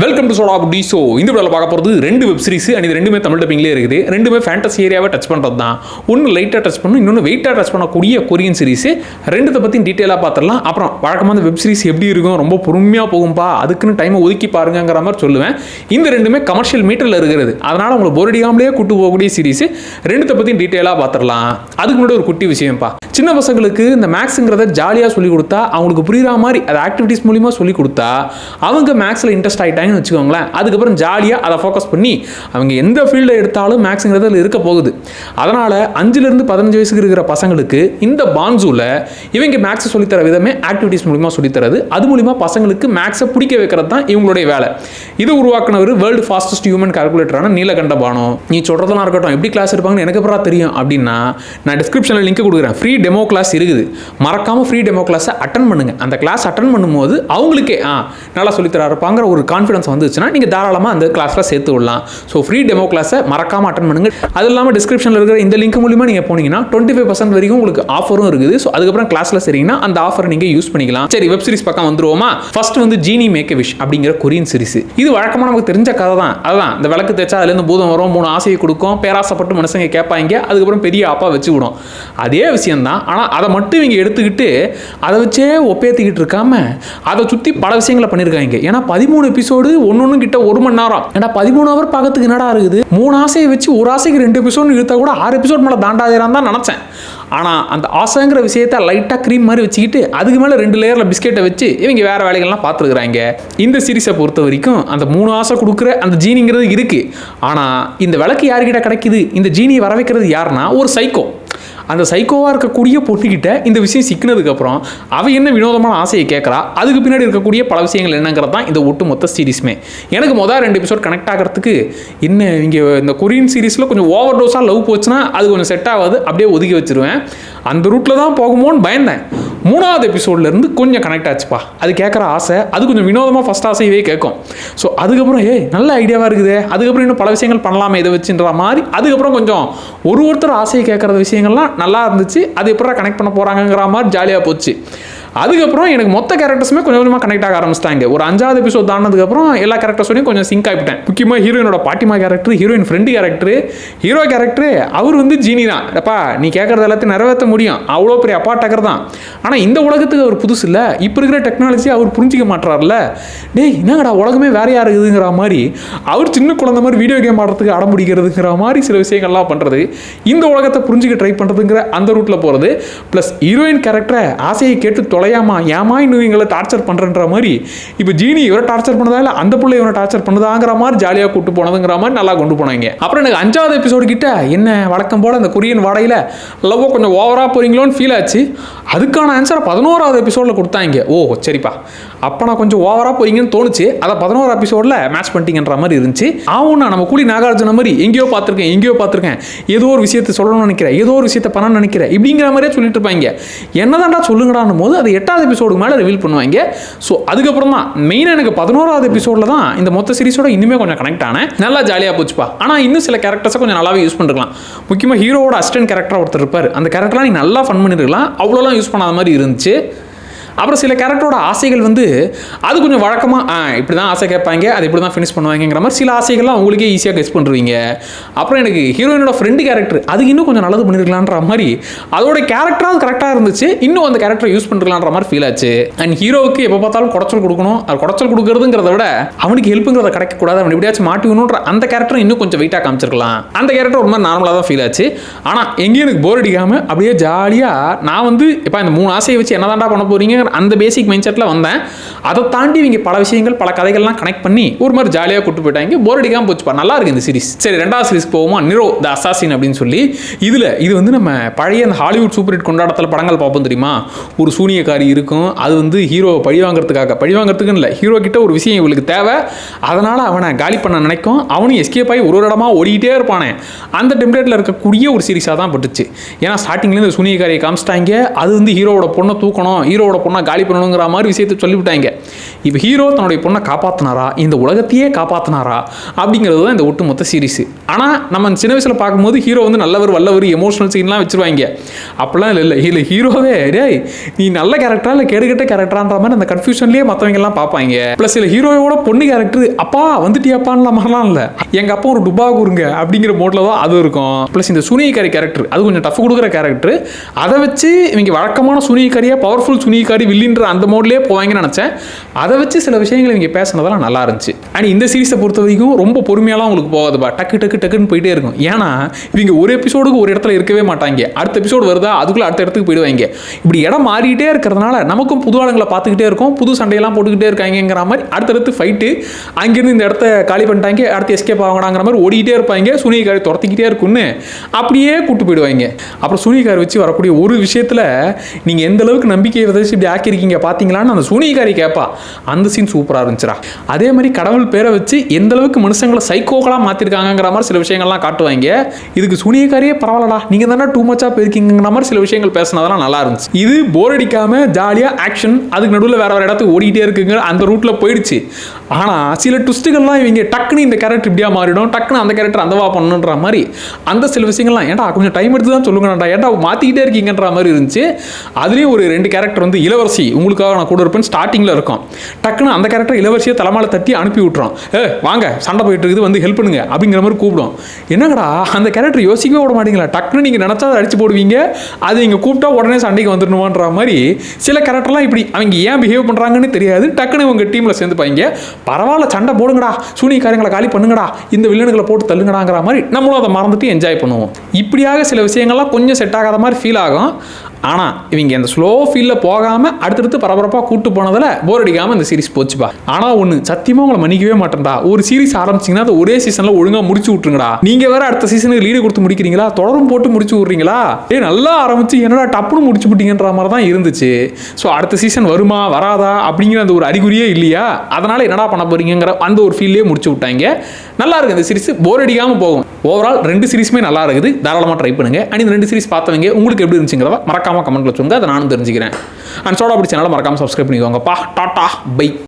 Welcome to soda Buti. So இந்த வீடியோவில் பார்க்க போகிறது ரெண்டு வெப் சீரிஸ் அண்ட் இது ரெண்டுமே தமிழ் டப்பிங்லேயே இருக்குது. ரெண்டுமே ஃபேண்டசி ஏரியாவை டச் பண்ணுறது தான். ஒன்று லைட்டாக டச் பண்ணணும், இன்னொன்று வெயிட்டாக டச் பண்ணக்கூடிய கொரியன் சீரிஸ். ரெண்டுத்தை பற்றி டீட்டெயிலாக பார்த்துடலாம். அப்புறம் வழக்கமான வெப் சீரிஸ் எப்படி இருக்கும், ரொம்ப பொறுமையாக போகும்பா, அதுக்குன்னு டைமை ஒதுக்கி பாருங்கிற மாதிரி சொல்லுவேன். இந்த ரெண்டுமே கமர்ஷியல் மீட்டரில் இருக்கிறது, அதனால் உங்களை போரடிக்காமலே கூட்டு போகக்கூடிய சீரிஸ். ரெண்டுத்தை பற்றி டீட்டெயிலாக பார்த்துடலாம். அதுக்கு முன்னாடி ஒரு குட்டி விஷயம்ப்பா. சின்ன பசங்களுக்கு இந்த மேக்ஸுங்கிறத ஜாலியாக சொல்லிக் கொடுத்தா, அவங்களுக்கு புரியுற மாதிரி அதை ஆக்டிவிட்டிஸ் மூலிமா சொல்லிக் கொடுத்தா அவங்க மேக்ஸில் இன்ட்ரெஸ்ட் ஆகிட்டாங்கன்னு வச்சுக்கோங்களேன். அதுக்கப்புறம் ஜாலியாக அதை ஃபோக்கஸ் பண்ணி அவங்க எந்த ஃபீல்டை எடுத்தாலும் மேக்ஸுங்கிறது அதில் இருக்க போகுது. அதனால் 5லேருந்து 15 வயசுக்கு இருக்கிற பசங்களுக்கு இந்த பான்சூவில் இவங்க மேக்ஸை சொல்லித்தர விதமே ஆக்டிவிட்டிஸ் மூலிமா சொல்லித்தரது. அது மூலிமா பசங்களுக்கு மேக்ஸை பிடிக்க வைக்கிறது தான் இவங்களுடைய வேலை. இது உருவாக்குனவர் வேர்ல்டு ஃபாஸ்டஸ்ட் ஹியூமன் கால்குலேட்டரான நீலகண்ட பானு. நீ சொல்கிறதெல்லாம் இருக்கட்டும், எப்படி கிளாஸ் இருப்பாங்கன்னு எனக்கு அப்புறம் தெரியும் அப்படின்னா நான் டிஸ்கிரிப்ஷனில் லிங்க் கொடுக்குறேன். ஃப்ரீ டெமோ கிளாஸ் இருக்குது, மறக்காமல் ஃப்ரீ டெமோ கிளாஸை அட்டன் பண்ணுங்கள். அந்த கிளாஸ் அட்டன் பண்ணும்போது அவங்களுக்கே நல்லா சொல்லித்தர இருப்பாங்கிற ஒரு கான்ஃபிடன்ஸ் வந்துச்சுன்னா நீங்கள் தாராளமாக அந்த கிளாஸில் சேர்த்து விடலாம். ஸோ ஃப்ரீ டெமோ கிளாஸை மறக்காமல் அட்டன் பண்ணுங்கள். அது இல்லாமல் டிஸ்கிரிப்ஷனில் இருக்கிற இந்த லிங்க் மூலிமா நீங்கள் போனீங்கன்னா 25% வரைக்கும் உங்களுக்கு ஆஃபரும் இருக்குது. ஸோ அதுக்கப்புறம் கிளாஸில் சரிங்கன்னா அந்த ஆஃபரை நீங்கள் யூஸ் பண்ணிக்கலாம். சரி, வெப் சீரிஸ் பக்கம் வந்துருவோமா? ஃபர்ஸ்ட் வந்து ஜீனி மேக் எ விஷ் அப்படிங்கிற கொரியன் சீரிஸ். இது வழக்கமாக நமக்கு தெரிஞ்ச கதை தான். அதுதான் இந்த விளக்கு தேய்ச்சா அதுலேருந்து பூதம் வரும், 3 ஆசையை கொடுக்கும், பேராசப்பட்டு மனுஷங்க கேட்பாங்க, அதுக்கப்புறம் பெரிய அப்பா வச்சு விடும். அதே விஷயம்தான். ஆனால் அதை மட்டும் இவங்க எடுத்துக்கிட்டு அதை வச்சே ஒப்பேற்றிக்கிட்டு இருக்காம அதை சுற்றி பல விஷயங்களை பண்ணியிருக்காங்க. ஏன்னா 13 எபிசோடு ஒன்று கிட்ட 1 மணி நேரம். ஏன்னா 13 ஹவர் பார்க்கறதுக்கு என்னடா இருக்குது, 3 ஆசையை வச்சு ஒரு ஆசைக்கு 2 எபிசோடு இழுத்தா கூட 6 எபிசோட் மேலே தாண்டாதேரான் தான் நினச்சேன். ஆனால் அந்த ஆசைங்கிற விஷயத்தை லைட்டாக க்ரீம் மாதிரி வச்சுக்கிட்டு அதுக்கு மேலே 2 லேயரில் பிஸ்கெட்டை வச்சு இவங்க வேறு வேலைகள்லாம் பார்த்துருக்குறாங்க. இந்த சீரிஸை பொறுத்த வரைக்கும் அந்த 3 ஆசை கொடுக்குற அந்த ஜீனிங்கிறது இருக்குது. ஆனால் இந்த விளக்கு யார்கிட்ட கிடைக்குது, இந்த ஜீனியை வர வைக்கிறது யாருன்னா ஒரு சைக்கோ. அந்த சைக்கோவாக இருக்கக்கூடிய பொண்ணுக்கிட்ட இந்த விஷயம் சிக்கினதுக்கப்புறம் அவள் என்ன வினோதமான ஆசையை கேட்குறா, அதுக்கு பின்னாடி இருக்கக்கூடிய பல விஷயங்கள் என்னங்கிறது தான் இந்த ஒட்டுமொத்த சீரிஸுமே. எனக்கு மொதல் 2 எபிசோட் கனெக்ட் ஆகிறதுக்கு என்ன இங்கே இந்த கொரியன் சீரிஸில் கொஞ்சம் ஓவர் டோஸாக லவ் போச்சுன்னா அது கொஞ்சம் செட் ஆகாது, அப்படியே ஒதுக்கி வச்சுருவேன். அந்த ரூட்டில் தான் போகுமோன்னு பயந்தேன். 3வது எபிசோட்லேருந்து கொஞ்சம் கனெக்ட் ஆச்சுப்பா. அது கேட்குற ஆசை அது கொஞ்சம் வினோதமாக ஃபஸ்ட் ஆசையவே கேட்கும். ஸோ அதுக்கப்புறம் நல்ல ஐடியாவாக இருக்குது, அதுக்கப்புறம் இன்னும் பல விஷயங்கள் பண்ணலாமே இதை வச்சுன்ற மாதிரி அதுக்கப்புறம் கொஞ்சம் ஒருத்தர் ஆசையை கேட்குற விஷயங்கள்லாம் நல்லா இருந்துச்சு. அது எப்பறம் கனெக்ட் பண்ண போகிறாங்கிற மாதிரி ஜாலியாக போச்சு. அதுக்கப்புறம் எனக்கு மொத்த கேரக்டர்ஸுமே கொஞ்சம் கொஞ்சமாக கனெக்ட் ஆக ஆரம்பிச்சிட்டாங்க. ஒரு 5வது எபிசோட் தானதுக்கப்புறம் எல்லா கேரக்டர்ஸோடையும் கொஞ்சம் சிங்க் ஆகிட்டேன். முக்கியமாக ஹீரோயினோட பாட்டிமா character, heroine friend character, hero character அவர் வந்து ஜீனி தான். அப்பா நீ கேட்குறது எல்லாத்தையும் நிறைவேற்ற முடியும், அவ்வளோ பெரிய அப்பா டக்கர் தான். ஆனால் இந்த உலகத்துக்கு அவர் புதுசு இல்லை, இப்போ இருக்கிற டெக்னாலஜி அவர் புரிஞ்சிக்க மாட்டார்ல. டேய் என்னங்கடா உலகமே வேறையாக இருக்குதுங்கிற மாதிரி அவர் சின்ன குழந்தை மாதிரி வீடியோ கேம் ஆடுறதுக்கு அடம் பிடிக்கிறதுங்கிற மாதிரி சில விஷயங்கள்லாம் பண்ணுறது, இந்த உலகத்தை புரிஞ்சிக்க ட்ரை பண்ணுறதுங்கிற அந்த ரூட்டில் போகிறது. ப்ளஸ் ஹீரோயின் கேரக்டரை ஆசையை கேட்டு தொலையாமா ஏமா இன்னும் இவங்களை டார்ச்சர் பண்ணுறன்ற மாதிரி இப்போ ஜீனி இவரை டார்ச்சர் பண்ணதா இல்லை அந்த பிள்ளை இவனை டார்ச்சர் பண்ணுதாங்கிற மாதிரி ஜாலியாக கூட்டு போனதுங்கிற மாதிரி நல்லா கொண்டு போனாங்க. அப்புறம் எனக்கு 5வது எபிசோடு கிட்ட என்ன வழக்கம் போல் அந்த கொரியன் வாடையில் லவ்வோ கொஞ்சம் ஓவராக போகிறீங்களோன்னு ஃபீல் ஆச்சு. அதுக்கான ஆன்சரை 11வது எபிசோடில் கொடுத்தாங்க. ஓ சரிப்பா, அப்போ நான் கொஞ்சம் ஓவராக போகிறீங்கன்னு தோணுச்சு. அதை 11வது எபிசோடில் மேட்ச் பண்ணிட்டீங்கன்ற மாதிரி இருந்துச்சு. ஆவுன்னா நம்ம கூலி நாகார்ஜுன மாதிரி எங்கேயோ பார்த்துருக்கேன் ஏதோ ஒரு விஷயத்தை சொல்லணும்னு நினைக்கிறேன், ஏதோ ஒரு விஷயத்தை பண்ணணும்னு நினைக்கிறேன் இப்படிங்கிற மாதிரியே சொல்லிட்டு இருப்பாங்க. என்னதான்டா சொல்லுங்கடான்னும் போது அது 8வது எபிசோடுக்கு மேலே ரிவீல் பண்ணுவாங்க. ஸோ அதுக்கப்புறம் தான் மெயினாக எனக்கு 11வது எபிசோடில் தான் இந்த மொத்த சீரிஸோட இன்னுமே கொஞ்சம் கனெக்ட் ஆனேன். நல்லா ஜாலியாக போச்சுப்பா. ஆனால் இன்னும் சில கேரக்டர்ஸை கொஞ்சம் நல்லாவே யூஸ் பண்ணிருக்கலாம். முக்கியமாக ஹீரோவோட அசிஸ்டன்ட் கேரக்டர் ஒருத்தர் இருப்பார், அந்த கேரக்டர்லாம் நீ நல்லா ஃபன் பண்ணிருக்கலாம், அவ்வளோலாம் யூஸ் பண்ணாத மாதிரி இருந்துச்சு. அப்புறம் சில கேரக்டரோட ஆசைகள் வந்து அது கொஞ்சம் வழக்கமாக இப்படி தான் ஆசை கேட்பாங்க, அது இப்படி தான் ஃபினிஷ் பண்ணுவாங்கிற மாதிரி சில ஆசைகள்லாம் உங்களுக்கே ஈஸியாக கெஸ் பண்ணுவீங்க. அப்புறம் எனக்கு ஹீரோயினோட ஃப்ரெண்டு கேரக்டர் அதுக்கு இன்னும் கொஞ்சம் நல்லது பண்ணிருக்கலான்ற மாதிரி அதோட கேரக்டராக அது கரெக்டாக இருந்துச்சு, இன்னும் அந்த கேரக்டரை யூஸ் பண்ணிருக்கலான்ற மாதிரி ஃபீல் ஆச்சு. அண்ட் ஹீரோவுக்கு எப்போ பார்த்தாலும் குடைச்சல் கொடுக்கணும், அது குடைச்சல் கொடுக்கறதுங்கிறத விட அவனுக்கு ஹெல்ப்புங்கிறத கிடைக்கக்கூடாது, அவன் எப்படியாச்சும் மாட்டிக்கணுன்ற அந்த கேரக்டர் இன்னும் கொஞ்சம் வெயிட்டாக காமிச்சிருக்கலாம். அந்த கேரக்டர் ஒரு மாதிரி நார்மலாக தான் ஃபீல் ஆச்சு. ஆனால் எங்கேயும் எனக்கு போர் அடிக்காமல் அப்படியே ஜாலியாக நான் வந்து இப்போ இந்த 3 ஆசையை வச்சு என்ன தாண்டா பண்ண போறீங்க அந்த பேசிக் மைண்ட் செட்டில் வந்தேன். அதை தாண்டி இவங்க பல விஷயங்கள் பல கதைகள்லாம் கனெக்ட் பண்ணி ஒரு மாதிரி ஜாலியாக கூட்டு போயிட்டாங்க. போர் அடிக்காமல் போச்சுப்பா, நல்லா இருக்கு இந்த சீரிஸ். சரி 2வது சீரிஸ்க்கு போவோமா? நிரோ த அசாசின் அப்படின்னு சொல்லி. இது வந்து நம்ம பழைய அந்த ஹாலிவுட் சூப்பர் ஹிட் கொண்டாடத்தில் படங்கள் பார்ப்போம் தெரியுமா? ஒரு சூனியக்காரி இருக்கும், அது வந்து ஹீரோவை பழிவாங்கிறதுக்குன்னு இல்லை, ஹீரோ கிட்ட ஒரு விஷயம் இவளுக்கு தேவை, அதனால் அவனை காலி பண்ண நினைக்கும், அவனும் எஸ்கேப் ஆகி ஒரு இடமா ஓடிக்கிட்டே இருப்பானே. அந்த டெம்ப்ளேட்டில் இருக்கக்கூடிய ஒரு சீரிஸாக தான் பட்டுச்சு. ஏன்னா ஸ்டார்டிங்லேருந்து சூனியக்காரியை காமிச்சிட்டாங்க, அது வந்து ஹீரோவோட பொண்ணை தூக்கணும், ஹீரோவோட பொண்ணை காலி பண்ணணுங்கிற மாதிரி விஷயத்தை சொல்லிவிட்டாங்க. இப்போ ஹீரோ தன்னுடைய பொண்ணை காப்பாற்றினாரா, இந்த உலகத்தையே காப்பாற்றினாரா அப்படிங்கிறது தான் இந்த ஒட்டுமொத்த சீரிஸ். ஆனால் நம்ம சின்ன வயசில் பார்க்கும்போது ஹீரோ வந்து நல்லவர் வல்லவர் எமோஷனல் சீன்லாம் வச்சுருவாங்க. அப்படிலாம் இல்லை ஹீரோவே டேய் நீ நல்ல கேரக்டரா இல்லை கேடுகட்ட கேரக்டரான்ற மாதிரி அந்த கன்ஃபியூஷன்லேயே மற்றவங்கெல்லாம் பார்ப்பாங்க. ப்ளஸ் இல்லை ஹீரோவோட பொண்ணு கேரக்டர் அப்பா வந்துட்டியாப்பான்லாம் மாதிரிலாம் இல்லை, எங்கள் அப்பா ஒரு டுபா கூறுங்க அப்படிங்கிற மோட்டில் தான் அது இருக்கும். ப்ளஸ் இந்த சுனியக்காரி கேரக்டர் அது கொஞ்சம் டஃப் கொடுக்குற கேரக்டர், அதை வச்சு இவங்க வழக்கமான சுனியக்காரியாக பவர்ஃபுல் சுனியக்காரி வில்லின்ற அந்த மோட்லேயே போவாங்கன்னு நினச்சேன். அதை வச்சு சில விஷயங்கள் இவங்க பேசினதெல்லாம் நல்லா இருந்துச்சு. அண்ட் இந்த சீரிஸை பொறுத்த வரைக்கும் ரொம்ப பொறுமையாலாம் உங்களுக்கு போகாதுப்பா, டக்குன்னு போயிட்டே இருக்கும். ஏன்னா இவங்க ஒரு எபிசோடுக்கு ஒரு இடத்துல இருக்கவே மாட்டாங்க, அடுத்த எபிசோடு வருதா அதுக்குள்ளே அடுத்த இடத்துக்கு போயிடுவாங்க. இப்படி இடம் மாறிக்கிட்டே இருக்கிறதுனால நமக்கும் புது ஆளுங்களை பார்த்துக்கிட்டே இருக்கும், புது சண்டையெல்லாம் போட்டுக்கிட்டே இருக்காங்கிற மாதிரி அடுத்தடுத்து ஃபைட்டு, அங்கேருந்து இந்த இடத்த காலி பண்ணிட்டாங்க அடுத்து எஸ்கேப் ஆகணுங்கிற மாதிரி ஓடிக்கிட்டே இருப்பாங்க. சுனியக்காரி துரத்திக்கிட்டே இருக்குன்னு அப்படியே கூட்டு போயிடுவாங்க. அப்புறம் சுனியக்காரி வச்சு வரக்கூடிய ஒரு விஷயத்தில் நீங்கள் எந்த அளவுக்கு நம்பிக்கையை விதைச்சு இப்படி ஆக்கியிருக்கீங்க பார்த்தீங்களான்னு அந்த சுனியக்காரி கேட்பா. அந்த சீன் சூப்பராக இருந்துச்சுடா. அதே மாதிரி கடவுள் பேரை வச்சு எந்த அளவுக்கு மனுஷங்களை சைக்கோக்களாக மாற்றிருக்காங்கிற மாதிரி சில விஷயங்கள்லாம் காட்டுவாங்க. இதுக்கு சுனியக்காரியே பரவாயில்லடா, நீங்கள் தானே டூ மச்சாக போயிருக்கீங்கிற மாதிரி சில விஷயங்கள் பேசினதெல்லாம் நல்லா இருந்துச்சு. இது போர் அடிக்காமல் ஜாலியாக ஆக்ஷன், அதுக்கு நடுவில் வேற இடத்துக்கு ஓடிக்கிட்டே இருக்குங்க, அந்த ரூட்டில் போயிடுச்சு. ஆனால் சில ட்விஸ்ட்டுகள்லாம் இவங்க டக்குன்னு இந்த கேரக்டர் இப்படியா மாறிடும், டக்குன்னு அந்த கேரக்டர் அந்தவா பண்ணுன்ற மாதிரி அந்த சில விஷயங்கள்லாம் ஏன்டா கொஞ்சம் டைம் எடுத்து தான் சொல்லுங்கடா, ஏன்டா மாற்றிக்கிட்டே இருக்கீங்கன்ற மாதிரி இருந்துச்சு. அதுலேயும் ஒரு 2 கேரக்டர் வந்து இளவரசி உங்களுக்காக நான் கூட இருப்பேன் ஸ்டார்டிங்கில் இருக்கும், டக்குன்னு அந்த கேரக்டர் இளவரசியை தலைமால தட்டி அனுப்பி விட்டுறோம். வாங்க சண்டை போயிட்டு இருக்குது வந்து ஹெல்ப் பண்ணுங்க அப்படிங்கிற மாதிரி கூப்பிடும். என்னங்கடா அந்த கேரக்டர் யோசிக்கவே விட மாட்டீங்களா, டக்குன்னு நீங்கள் நினச்சா அடிச்சு போடுவீங்க, அது நீங்கள் கூப்பிட்டா உடனே சண்டைக்கு வந்துடணுமான்ற மாதிரி சில கேரக்டர்லாம் இப்படி அவங்க ஏன் பிஹேவ் பண்ணுறாங்கன்னு தெரியாது, டக்குன்னு இவங்க டீமில் சேர்ந்துப்பாங்க. பரவாயில்ல சண்டை போடுங்கடா, சூனியக்காரங்களை காலி பண்ணுங்கடா, இந்த வில்லனுங்களை போட்டு தள்ளுங்கடாங்கிற மாதிரி நம்மளும் அதை மறந்துட்டு என்ஜாய் பண்ணுவோம். இப்படியாக சில விஷயங்கள்லாம் கொஞ்சம் செட் ஆகாத மாதிரி ஃபீல் ஆகும். ஆனால் இவங்க அந்த ஸ்லோ ஃபீலில் போகாமல் அடுத்தடுத்து பரபரப்பாக கூட்டு போனதில் போர் அடிக்காமல் இந்த சீரிஸ் போச்சுப்பா. ஆனால் ஒன்று சத்தியமாக உங்களை மன்னிக்கவே மாட்டேன்டா, ஒரு சீரிஸ் ஆரம்பிச்சிங்கன்னா அது ஒரே சீசனில் ஒழுங்காக முடிச்சு விட்ருங்கடா. நீங்கள் வேறு அடுத்த சீசனுக்கு லீடு கொடுத்து முடிக்கிறீங்களா, தொடரும் போட்டு முடிச்சு விட்றீங்களா, நல்லா ஆரம்பிச்சு என்னடா டப்புன்னு முடிச்சு விட்டீங்கன்ற மாதிரி தான் இருந்துச்சு. ஸோ அடுத்த சீசன் வருமா வராதா அப்படிங்கிற அந்த ஒரு அறிகுறியே இல்லையா, அதனால் என்னடா பண்ண போறீங்கிற அந்த ஒரு ஃபீல்லே முடிச்சு விட்டாங்க. நல்லா இருக்குது இந்த சீரிஸ், போர் அடிக்காமல் போகும். ஓவரால் 2 சீரிஸுமே நல்லா இருக்குது, தாராளமாக ட்ரை பண்ணுங்கள். அண்ட் இந்த 2 சீரிஸ் பார்த்தவங்க உங்களுக்கு எப்படி இருந்துச்சுங்கிறத மறக்காம கமெண்ட்ல சொல்லுங்க, அதை நானும் தெரிஞ்சுக்கிறேன். அண்ட் சோடா பிடிச்சனால மறக்காம சப்ஸ்கிரைப் பண்ணிக்கோங்கப்பா. Tata bye.